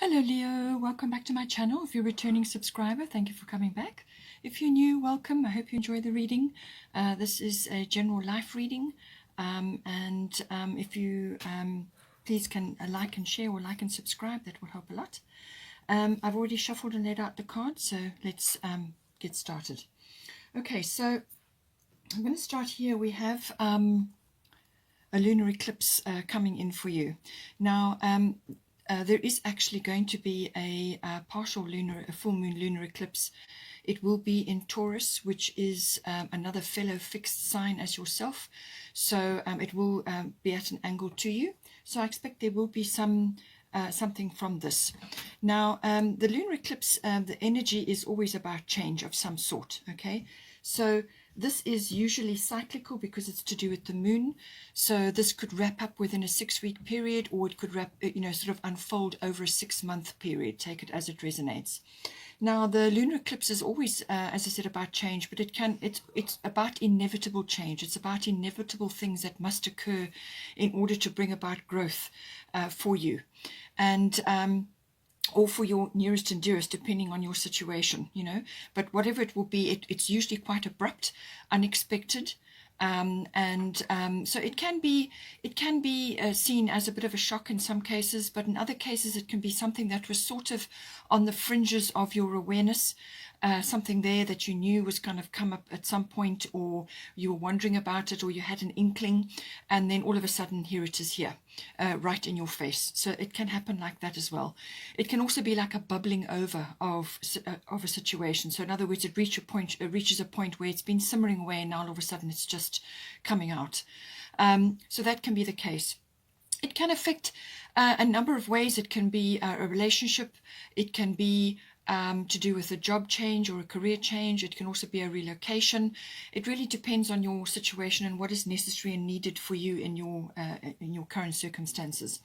Hello Leo, welcome back to my channel. If you're a returning subscriber, thank you for coming back. If you're new, welcome. I hope you enjoy the reading. This is a general life reading, if you please can like and share or like and subscribe, that will help a lot. I've already shuffled and laid out the cards, so let's get started. Okay, so I'm going to start here. We have a lunar eclipse coming in for you. Now, there is actually going to be a full moon lunar eclipse. It will be in Taurus, which is another fellow fixed sign as yourself. So it will be at an angle to you. So I expect there will be something from this. Now, the lunar eclipse, the energy is always about change of some sort. Okay, so this is usually cyclical because it's to do with the moon. So this could wrap up within a 6-week period, or it could sort of unfold over a 6-month period. Take it as it resonates. Now, the lunar eclipse is always, as I said, about change, but it's about inevitable change. It's about inevitable things that must occur in order to bring about growth for you, and or for your nearest and dearest, depending on your situation, But whatever it will be, it's usually quite abrupt, unexpected, so it can be seen as a bit of a shock in some cases, but in other cases it can be something that was sort of on the fringes of your awareness. Something there that you knew was going to come up at some point, or you were wondering about it, or you had an inkling, and then all of a sudden here it is here, right in your face. So it can happen like that as well. It can also be like a bubbling over of a situation. So in other words, it reaches a point where it's been simmering away, and now all of a sudden it's just coming out. So that can be the case. It can affect a number of ways. It can be a relationship. It can be to do with a job change or a career change. It can also be a relocation. It really depends on your situation and what is necessary and needed for you in your current circumstances.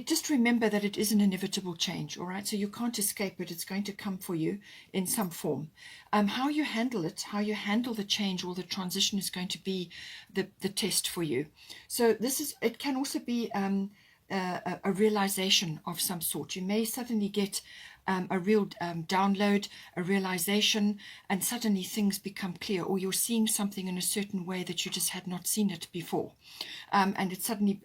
Just remember that it is an inevitable change, all right? So you can't escape it. It's going to come for you in some form. How you handle it, how you handle the change or the transition is going to be the test for you. So it can also be a realization of some sort. You may suddenly get a real download, a realization, and suddenly things become clear, or you're seeing something in a certain way that you just had not seen it before. And it suddenly,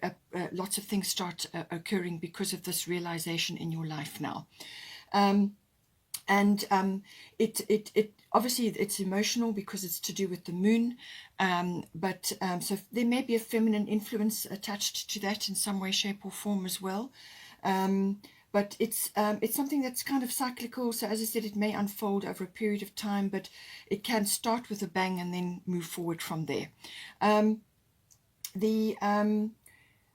lots of things start occurring because of this realization in your life now. It obviously it's emotional because it's to do with the moon, so there may be a feminine influence attached to that in some way, shape, or form as well. But it's something that's kind of cyclical. So as I said, it may unfold over a period of time, but it can start with a bang and then move forward from there. As I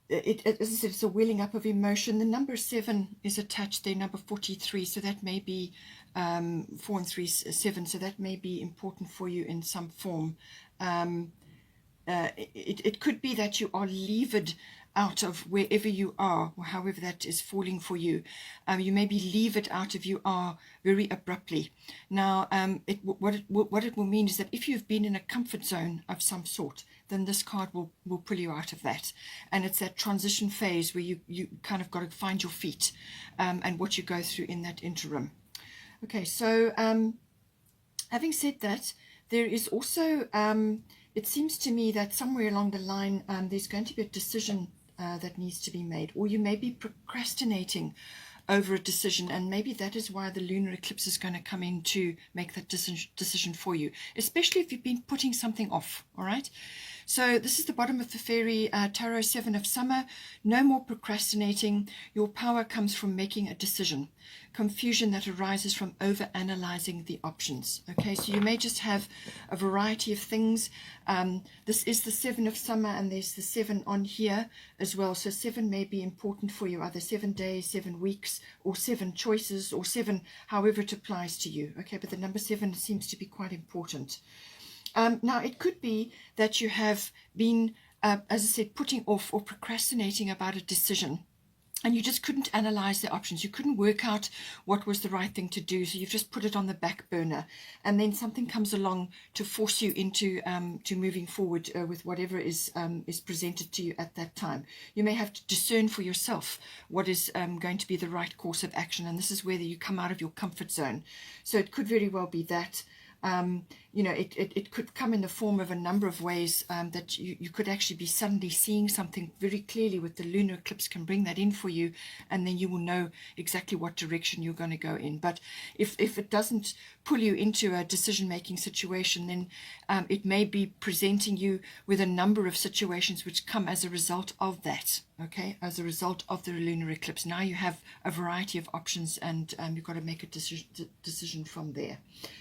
said, it's a welling up of emotion. The number 7 is attached there, number 43. So that may be 4 and 3, 7. So that may be important for you in some form. It could be that you are levered out of wherever you are, or however that is falling for you. You may be levered out of you are very abruptly. Now, what it will mean is that if you've been in a comfort zone of some sort, then this card will pull you out of that. And it's that transition phase where you kind of got to find your feet, and what you go through in that interim. Okay, so having said that, there is also, it seems to me that somewhere along the line, there's going to be a decision that needs to be made, or you may be procrastinating over a decision, and maybe that is why the lunar eclipse is going to come in to make that decision for you, especially if you've been putting something off. All right, so this is the bottom of the fairy tarot, 7 of summer. No more procrastinating. Your power comes from making a decision. Confusion that arises from over analyzing the options. Okay, so you may just have a variety of things. This is the 7 of summer, and there's the 7 on here as well. So 7 may be important for you, either 7 days, 7 weeks, or 7 choices, or 7 however it applies to you. Okay, but the number 7 seems to be quite important. Now, it could be that you have been, as I said, putting off or procrastinating about a decision. and you just couldn't analyze the options. You couldn't work out what was the right thing to do, so you've just put it on the back burner, and then something comes along to force you into to moving forward with whatever is presented to you at that time. You may have to discern for yourself what is going to be the right course of action, and this is where you come out of your comfort zone. So it could very well be that. You know, it could come in the form of a number of ways, that you could actually be suddenly seeing something very clearly with the lunar eclipse, can bring that in for you, and then you will know exactly what direction you're going to go in. But if it doesn't pull you into a decision-making situation, then it may be presenting you with a number of situations which come as a result of that, okay, as a result of the lunar eclipse. Now you have a variety of options, and you've got to make a decision from there.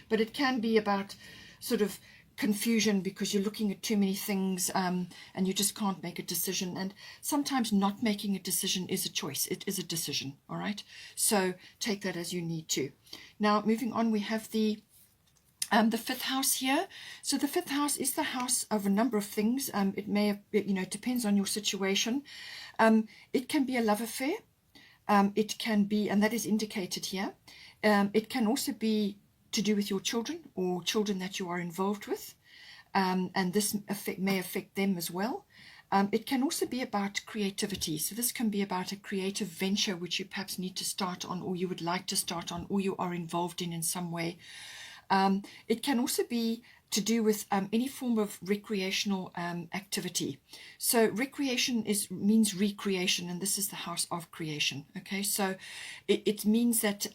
But it can be about sort of confusion because you're looking at too many things, and you just can't make a decision. And sometimes not making a decision is a choice. It is a decision, all right? So take that as you need to. Now, moving on, we have the fifth house here. So the fifth house is the house of a number of things. It may have, you know, it depends on your situation. It can be a love affair. It can be, and that is indicated here. It can also be to do with your children or children that you are involved with, and this may affect them as well. It can also be about creativity. So this can be about a creative venture which you perhaps need to start on, or you would like to start on, or you are involved in some way. It can also be to do with any form of recreational activity. So recreation means recreation, and this is the house of creation. Okay, so it means that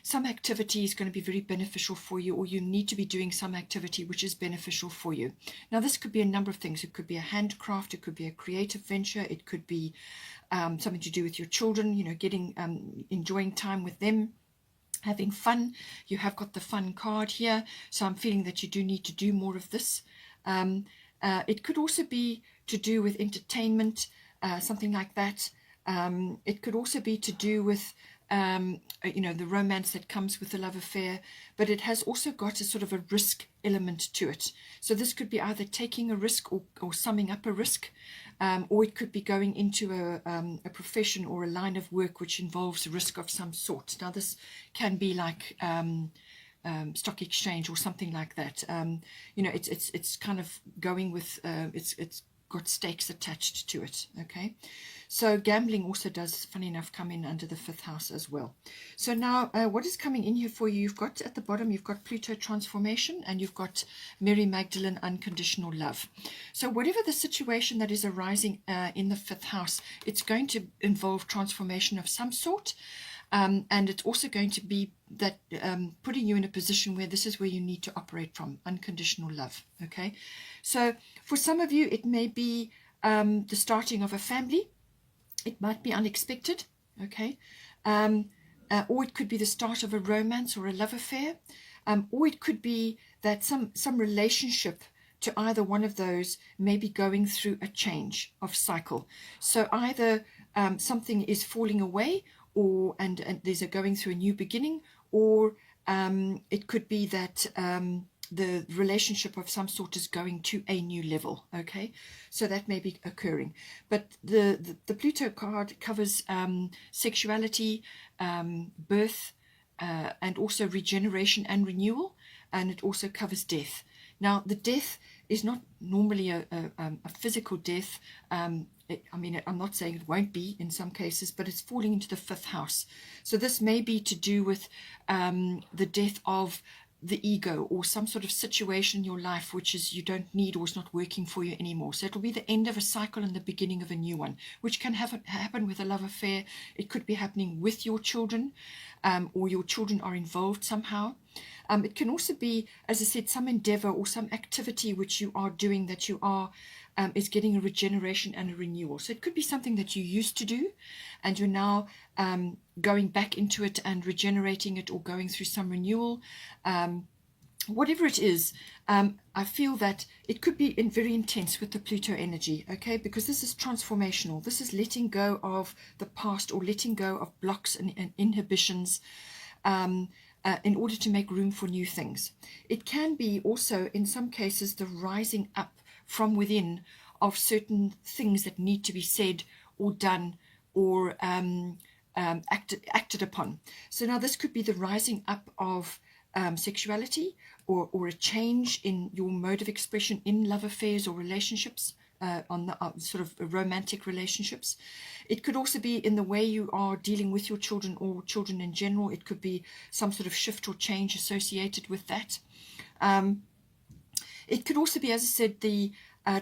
some activity is going to be very beneficial for you, or you need to be doing some activity which is beneficial for you. Now, this could be a number of things. It could be a handcraft, it could be a creative venture, it could be something to do with your children, you know, getting enjoying time with them, having fun. You have got the fun card here, so I'm feeling that you do need to do more of this. It could also be to do with entertainment, something like that. It could also be to do with you know, the romance that comes with the love affair, but it has also got a sort of a risk element to it. So this could be either taking a risk or summing up a risk, or it could be going into a profession or a line of work which involves a risk of some sort. Now, this can be like stock exchange or something like that. You know, it's kind of going with it's got stakes attached to it. Okay, so gambling also does, funny enough, come in under the fifth house as well. So now what is coming in here for you? You've got at the bottom, you've got Pluto transformation, and you've got Mary Magdalene unconditional love. So whatever the situation that is arising in the fifth house, it's going to involve transformation of some sort. And it's also going to be that putting you in a position where this is where you need to operate from, unconditional love. Okay, so for some of you, it may be the starting of a family. It might be unexpected. Okay, or it could be the start of a romance or a love affair, or it could be that some relationship to either one of those may be going through a change of cycle. So either something is falling away, or and there's a going through a new beginning, or it could be that the relationship of some sort is going to a new level. Okay, so that may be occurring. But the Pluto card covers sexuality, birth, and also regeneration and renewal, and it also covers death. Now, the death is not normally a physical death. I mean, I'm not saying it won't be in some cases, but it's falling into the fifth house. So this may be to do with the death of the ego, or some sort of situation in your life which is you don't need or is not working for you anymore. So it'll be the end of a cycle and the beginning of a new one, which can happen with a love affair. It could be happening with your children, or your children are involved somehow. It can also be, as I said, some endeavor or some activity which you are doing that you are is getting a regeneration and a renewal. So it could be something that you used to do and you're now going back into it and regenerating it, or going through some renewal. Whatever it is, I feel that it could be very intense with the Pluto energy, okay, because this is transformational. This is letting go of the past, or letting go of blocks and inhibitions in order to make room for new things. It can be also, in some cases, the rising up from within of certain things that need to be said or done, or acted upon. So now this could be the rising up of sexuality, or a change in your mode of expression in love affairs or relationships, on the sort of romantic relationships. It could also be in the way you are dealing with your children or children in general. It could be some sort of shift or change associated with that. It could also be, as I said, the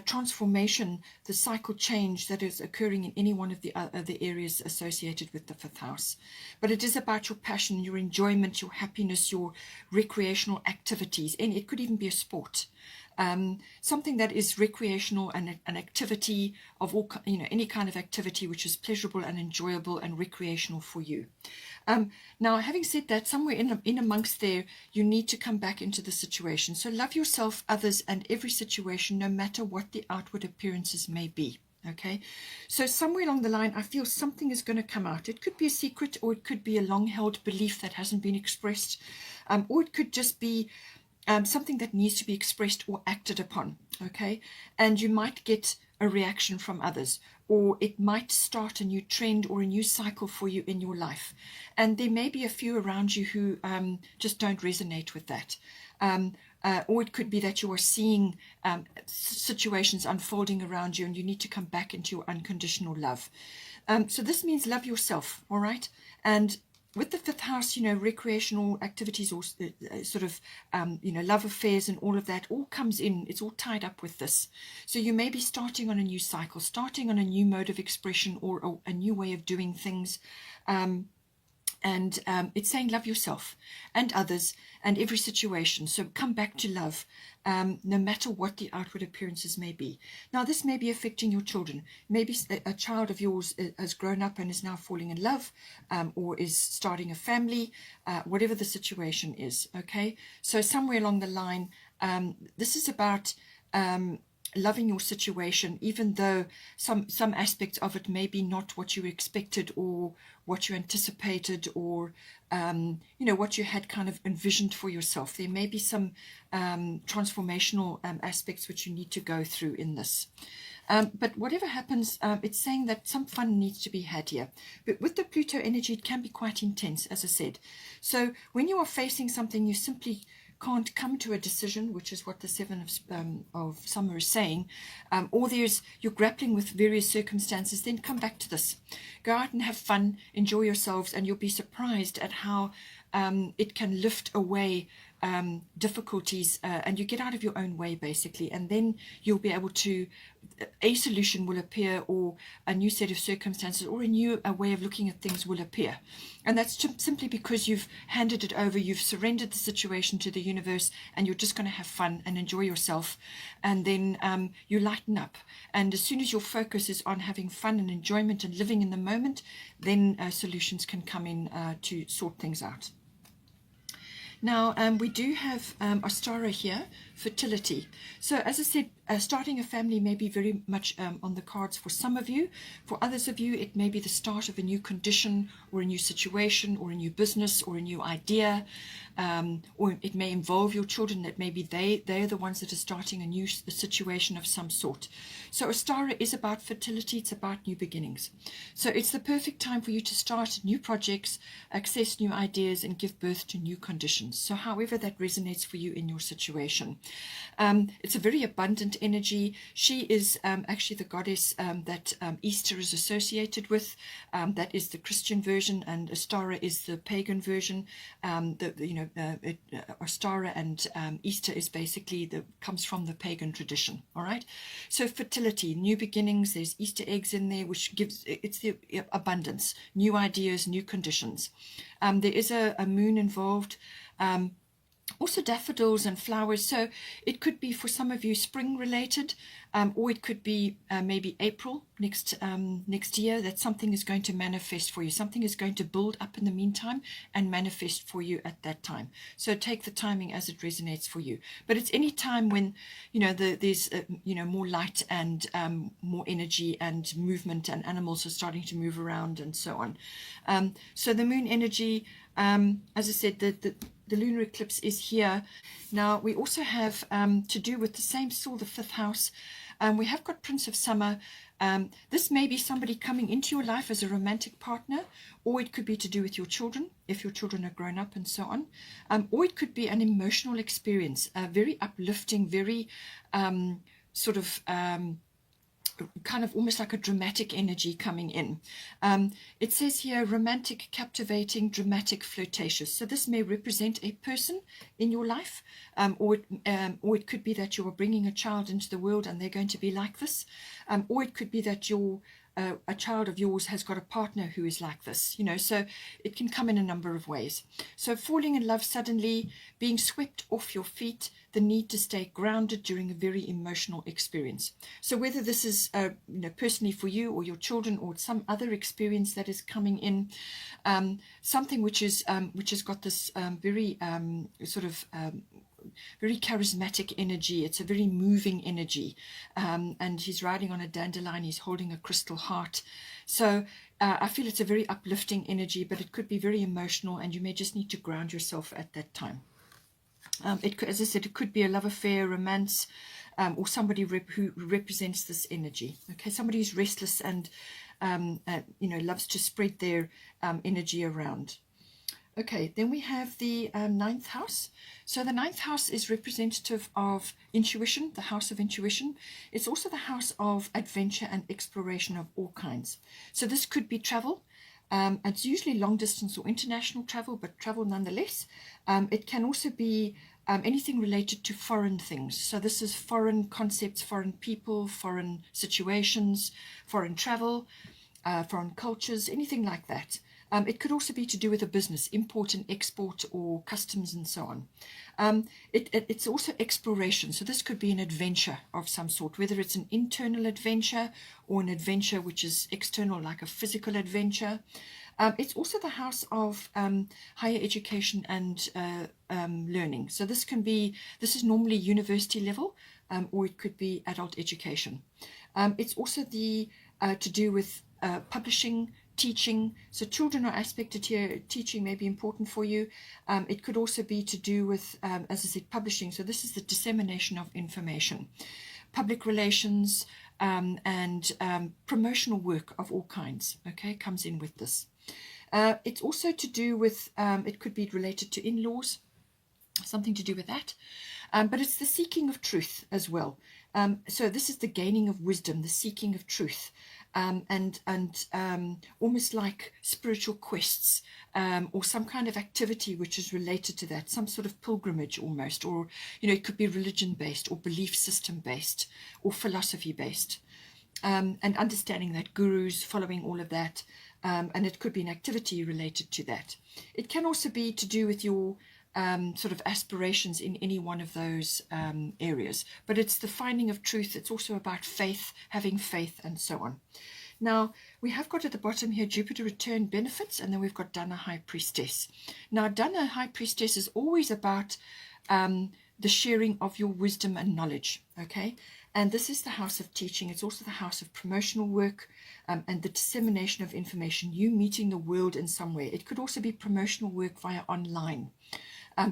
transformation, the cycle change that is occurring in any one of the other areas associated with the fifth house. But it is about your passion, your enjoyment, your happiness, your recreational activities, and it could even be a sport. Something that is recreational and an activity of all, any kind of activity which is pleasurable and enjoyable and recreational for you. Now, having said that, somewhere in amongst there, you need to come back into the situation. So love yourself, others, and every situation, no matter what the outward appearances may be. Okay, so somewhere along the line, I feel something is going to come out. It could be a secret, or it could be a long-held belief that hasn't been expressed, or it could just be something that needs to be expressed or acted upon. Okay, and you might get a reaction from others, or it might start a new trend or a new cycle for you in your life. And there may be a few around you who just don't resonate with that. Or it could be that you are seeing situations unfolding around you, and you need to come back into your unconditional love. So this means love yourself, all right? And with the fifth house, recreational activities, or sort of, love affairs and all of that all comes in. It's all tied up with this. So you may be starting on a new cycle, starting on a new mode of expression, or a new way of doing things. And it's saying love yourself and others and every situation. So come back to love, no matter what the outward appearances may be. Now, this may be affecting your children. Maybe a child of yours has grown up and is now falling in love, or is starting a family, whatever the situation is. Okay, so somewhere along the line, this is about loving your situation, even though some aspects of it may be not what you expected, or what you anticipated, or what you had kind of envisioned for yourself. There may be some transformational aspects which you need to go through in this. But whatever happens, it's saying that some fun needs to be had here. But with the Pluto energy, it can be quite intense, as I said. So when you are facing something, you simply can't come to a decision, which is what the Seven of Summer is saying, or you're grappling with various circumstances. Then come back to this. Go out and have fun, enjoy yourselves, and you'll be surprised at how it can lift away difficulties, and you get out of your own way, basically, and then you'll be able to, a solution will appear, or a new set of circumstances, or a new way of looking at things will appear. And that's simply because you've handed it over, you've surrendered the situation to the universe, and you're just going to have fun and enjoy yourself, and then you lighten up. And as soon as your focus is on having fun and enjoyment and living in the moment, then solutions can come in to sort things out. Now, we do have Ostara here, fertility. So, as I said, starting a family may be very much on the cards for some of you. For others of you, it may be the start of a new condition, or a new situation, or a new business, or a new idea. Or it may involve your children, that maybe they're the ones that are starting a new situation of some sort. So Ostara is about fertility, it's about new beginnings. So it's the perfect time for you to start new projects, access new ideas, and give birth to new conditions. So however that resonates for you in your situation. It's a very abundant energy. She is actually the goddess that Easter is associated with. That is the Christian version, and Ostara is the pagan version. Ostara and Easter is basically comes from the pagan tradition. All right. So fertility, new beginnings. There's Easter eggs in there, which gives it's the abundance, new ideas, new conditions. There is a moon involved. Also daffodils and flowers, so it could be for some of you spring related, or it could be maybe April next year, that something is going to manifest for you. Something is going to build up in the meantime and manifest for you at that time. So take the timing as it resonates for you. But it's any time when there's more light and more energy and movement, and animals are starting to move around and so on. So the moon energy, as I said, the lunar eclipse is here. Now we also have to do with the same, still the fifth house. We have got Prince of Summer, This may be somebody coming into your life as a romantic partner, or it could be to do with your children, if your children are grown up and so on. Or it could be an emotional experience, very uplifting, very sort of kind of almost like a dramatic energy coming in. It says here romantic, captivating, dramatic, flirtatious. So this may represent a person in your life, or it could be that you're bringing a child into the world and they're going to be like this, or it could be that you're a child of yours has got a partner who is like this, so it can come in a number of ways. So falling in love suddenly, being swept off your feet, the need to stay grounded during a very emotional experience. So whether this is personally for you or your children, or some other experience that is coming in, something which has got this very sort of very charismatic energy. It's a very moving energy, and he's riding on a dandelion. He's holding a crystal heart. So I feel it's a very uplifting energy, but it could be very emotional, and you may just need to ground yourself at that time. As I said, it could be a love affair, romance, or somebody who represents this energy. Okay, somebody who's restless and loves to spread their energy around. Okay, then we have the ninth house. So the ninth house is representative of intuition, the house of intuition. It's also the house of adventure and exploration of all kinds. So this could be travel. It's usually long distance or international travel, but travel nonetheless. It can also be anything related to foreign things. So this is foreign concepts, foreign people, foreign situations, foreign travel, foreign cultures, anything like that. It could also be to do with a business, import and export, or customs and so on. It's also exploration. So this could be an adventure of some sort, whether it's an internal adventure or an adventure which is external, like a physical adventure. It's also the house of higher education and learning. So this is normally university level, or it could be adult education. It's also to do with publishing, teaching. So children are aspected here. Teaching may be important for you. It could also be to do with, as I said, publishing. So this is the dissemination of information, public relations, and promotional work of all kinds. Okay, comes in with this. It's also to do with, it could be related to in-laws, something to do with that. But it's the seeking of truth as well. So this is the gaining of wisdom, the seeking of truth. And almost like spiritual quests, or some kind of activity which is related to that, some sort of pilgrimage almost, or it could be religion based, or belief system based, or philosophy based, and understanding that, gurus, following all of that, and it could be an activity related to that. It can also be to do with your sort of aspirations in any one of those areas. But it's the finding of truth. It's also about faith, having faith, and so on. Now, we have got at the bottom here Jupiter return benefits, and then we've got Dana High Priestess. Now, Dana High Priestess is always about the sharing of your wisdom and knowledge, okay? And this is the house of teaching. It's also the house of promotional work, and the dissemination of information, you meeting the world in some way. It could also be promotional work via online.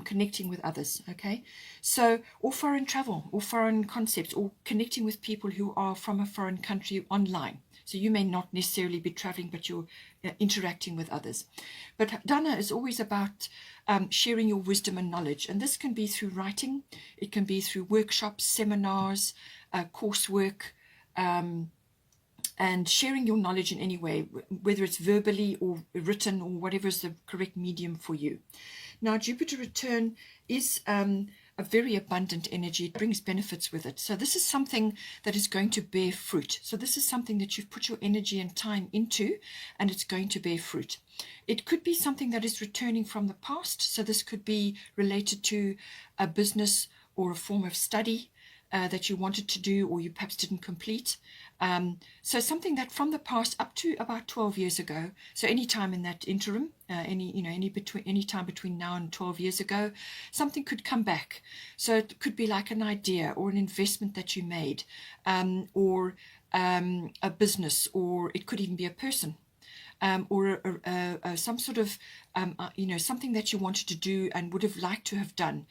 Connecting with others, okay? So, or foreign travel, or foreign concepts, or connecting with people who are from a foreign country online. So you may not necessarily be traveling, but you're interacting with others. But Dana is always about sharing your wisdom and knowledge. And this can be through writing. It can be through workshops, seminars, coursework, and sharing your knowledge in any way, whether it's verbally or written or whatever is the correct medium for you. Now, Jupiter return is a very abundant energy. It brings benefits with it. So this is something that is going to bear fruit. So this is something that you've put your energy and time into, and it's going to bear fruit. It could be something that is returning from the past. So this could be related to a business or a form of study that you wanted to do, or you perhaps didn't complete. So something that from the past up to about 12 years ago, so any time in that interim, any time between now and 12 years ago, something could come back. So it could be like an idea or an investment that you made, or a business, or it could even be a person. or some sort of, something that you wanted to do and would have liked to have done,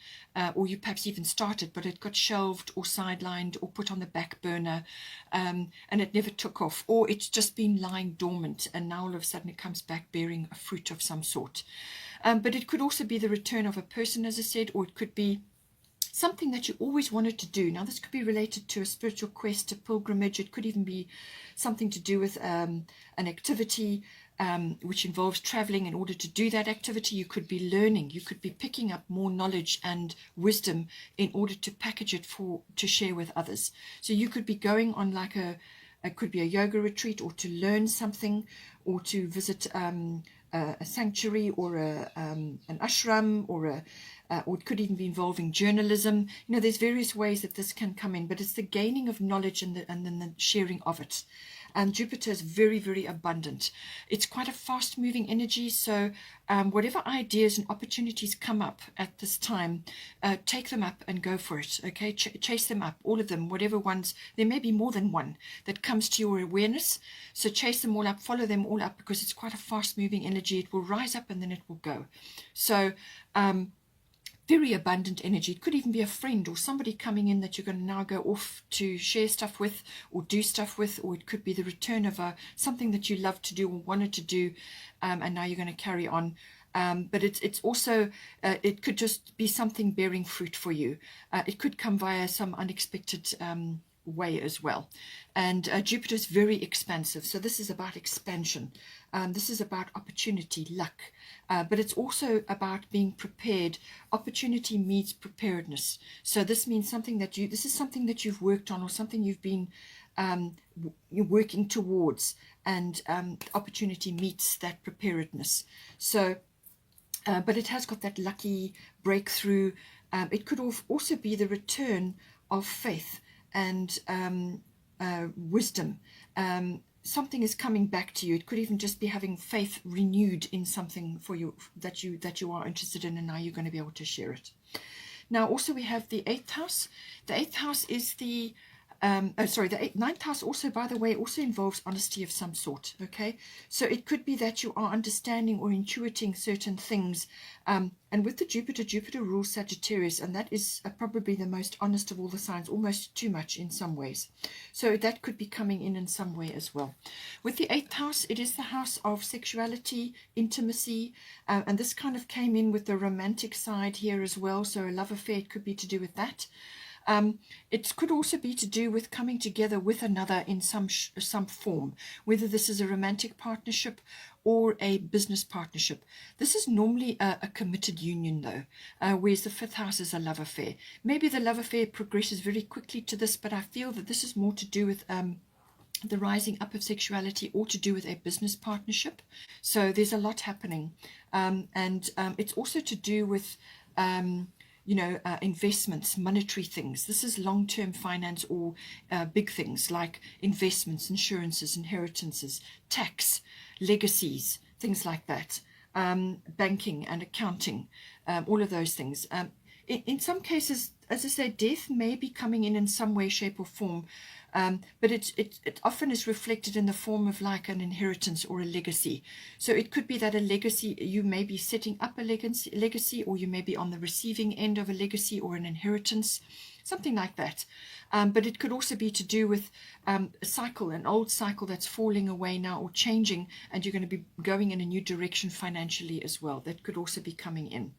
or you perhaps even started, but it got shelved or sidelined or put on the back burner, and it never took off, or it's just been lying dormant, and now all of a sudden it comes back bearing a fruit of some sort. But it could also be the return of a person, as I said, or it could be something that you always wanted to do. Now, this could be related to a spiritual quest, a pilgrimage. It could even be something to do with an activity which involves traveling in order to do that activity. You could be learning. You could be picking up more knowledge and wisdom in order to package it to share with others. So you could be going on like it could be a yoga retreat, or to learn something, or to visit a sanctuary, or an ashram, or it could even be involving journalism. There's various ways that this can come in, but it's the gaining of knowledge and then the sharing of it. And Jupiter is very, very abundant. It's quite a fast-moving energy, so whatever ideas and opportunities come up at this time, take them up and go for it, okay? Chase them up, all of them, whatever ones. There may be more than one that comes to your awareness, so chase them all up, follow them all up, because it's quite a fast-moving energy. It will rise up and then it will go. So, very abundant energy. It could even be a friend or somebody coming in that you're going to now go off to share stuff with or do stuff with, or it could be the return of something that you love to do or wanted to do, and now you're going to carry on. But it's also, it could just be something bearing fruit for you. It could come via some unexpected way as well. And Jupiter is very expansive, so this is about expansion. This is about opportunity, luck, but it's also about being prepared. Opportunity meets preparedness. So this means this is something that you've worked on, or something you've been you're working towards, and opportunity meets that preparedness. So, but it has got that lucky breakthrough. It could also be the return of faith and wisdom. Something is coming back to you. It could even just be having faith renewed in something for you that you are interested in, and now you're going to be able to share it. Now, also we have the 8th house. The 8th house is the the 9th house also, by the way, also involves honesty of some sort, okay? So it could be that you are understanding or intuiting certain things. And with the Jupiter rules Sagittarius, and that is probably the most honest of all the signs, almost too much in some ways. So that could be coming in some way as well. With the 8th house, it is the house of sexuality, intimacy, and this kind of came in with the romantic side here as well. So a love affair, it could be to do with that. It could also be to do with coming together with another in some form, whether this is a romantic partnership or a business partnership. This is normally a committed union, though, whereas the 5th house is a love affair. Maybe the love affair progresses very quickly to this, but I feel that this is more to do with the rising up of sexuality, or to do with a business partnership. So there's a lot happening, and it's also to do with investments, monetary things. This is long-term finance, or big things like investments, insurances, inheritances, tax, legacies, things like that, banking and accounting, all of those things. In some cases, as I say, death may be coming in some way, shape or form, but it often is reflected in the form of like an inheritance or a legacy. So it could be that a legacy, you may be setting up a legacy, or you may be on the receiving end of a legacy or an inheritance, something like that. But it could also be to do with a cycle, an old cycle that's falling away now or changing, and you're going to be going in a new direction financially as well. That could also be coming in.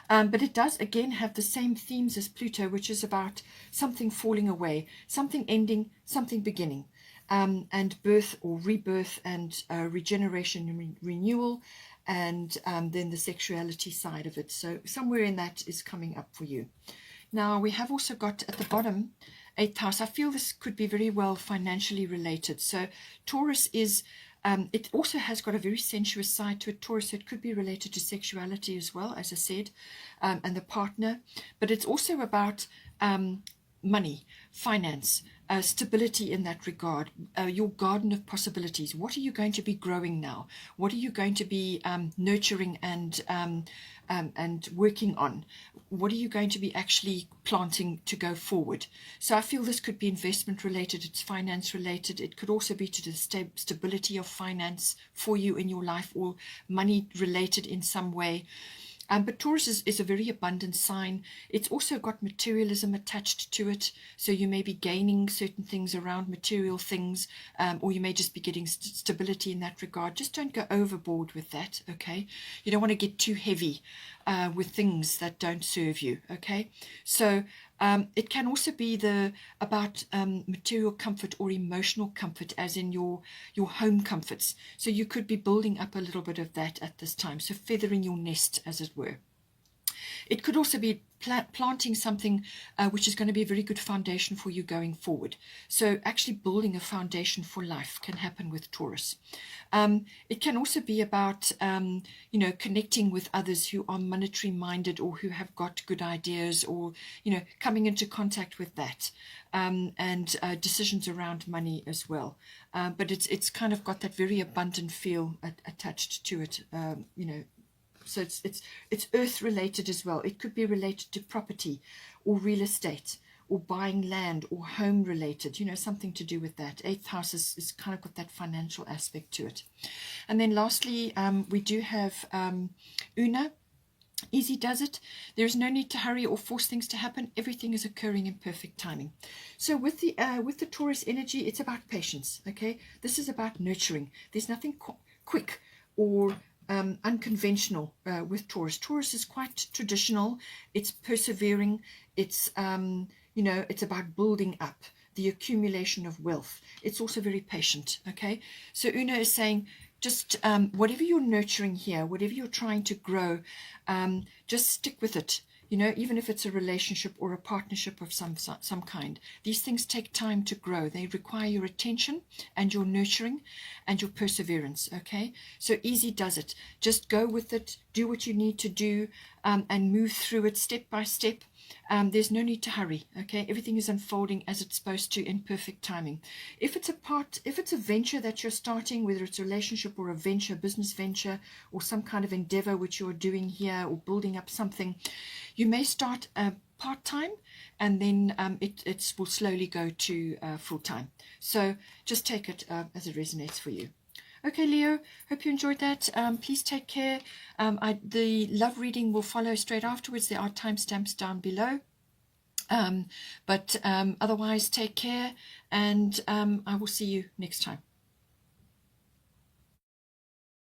But it does, again, have the same themes as Pluto, which is about something falling away, something ending, something beginning, and birth or rebirth, and regeneration and renewal, and then the sexuality side of it. So somewhere in that is coming up for you. Now, we have also got at the bottom, 8th house. I feel this could be very well financially related. So Taurus is... it also has got a very sensuous side to it, Taurus, so it could be related to sexuality as well, as I said, and the partner. But it's also about money, finance, stability in that regard, your garden of possibilities. What are you going to be growing now? What are you going to be nurturing and working on? What are you going to be actually planting to go forward? So I feel this could be investment related, it's finance related. It could also be to the stability of finance for you in your life, or money related in some way. But Taurus is a very abundant sign. It's also got materialism attached to it. So you may be gaining certain things around material things, or you may just be getting stability in that regard. Just don't go overboard with that, okay? You don't want to get too heavy with things that don't serve you, okay? So it can also be about material comfort or emotional comfort, as in your home comforts. So you could be building up a little bit of that at this time. So feathering your nest, as it were. It could also be planting something which is going to be a very good foundation for you going forward. So actually building a foundation for life can happen with Taurus. It can also be about, connecting with others who are monetary minded, or who have got good ideas, or, coming into contact with that, and decisions around money as well. But it's kind of got that very abundant feel attached to it, So it's earth related as well. It could be related to property or real estate, or buying land, or home related, something to do with that. Eighth house is kind of got that financial aspect to it. And then lastly, we do have Una. Easy does it. There is no need to hurry or force things to happen. Everything is occurring in perfect timing. So with the Taurus energy, it's about patience. Okay, this is about nurturing. There's nothing quick or unconventional with Taurus. Taurus is quite traditional. It's persevering. It's it's about building up the accumulation of wealth. It's also very patient. Okay, so Una is saying, just whatever you're nurturing here, whatever you're trying to grow, just stick with it. Even if it's a relationship or a partnership of some kind, these things take time to grow. They require your attention and your nurturing and your perseverance, okay? So easy does it. Just go with it, do what you need to do, and move through it step by step. There's no need to hurry, okay? Everything is unfolding as it's supposed to, in perfect timing. If it's a venture that you're starting, whether it's a relationship or a venture, business venture, or some kind of endeavor which you're doing here, or building up something, you may start part-time, and then it will slowly go to full-time. So just take it as it resonates for you. Okay, Leo, hope you enjoyed that. Please take care. The love reading will follow straight afterwards. There are timestamps down below. But otherwise, take care, and I will see you next time.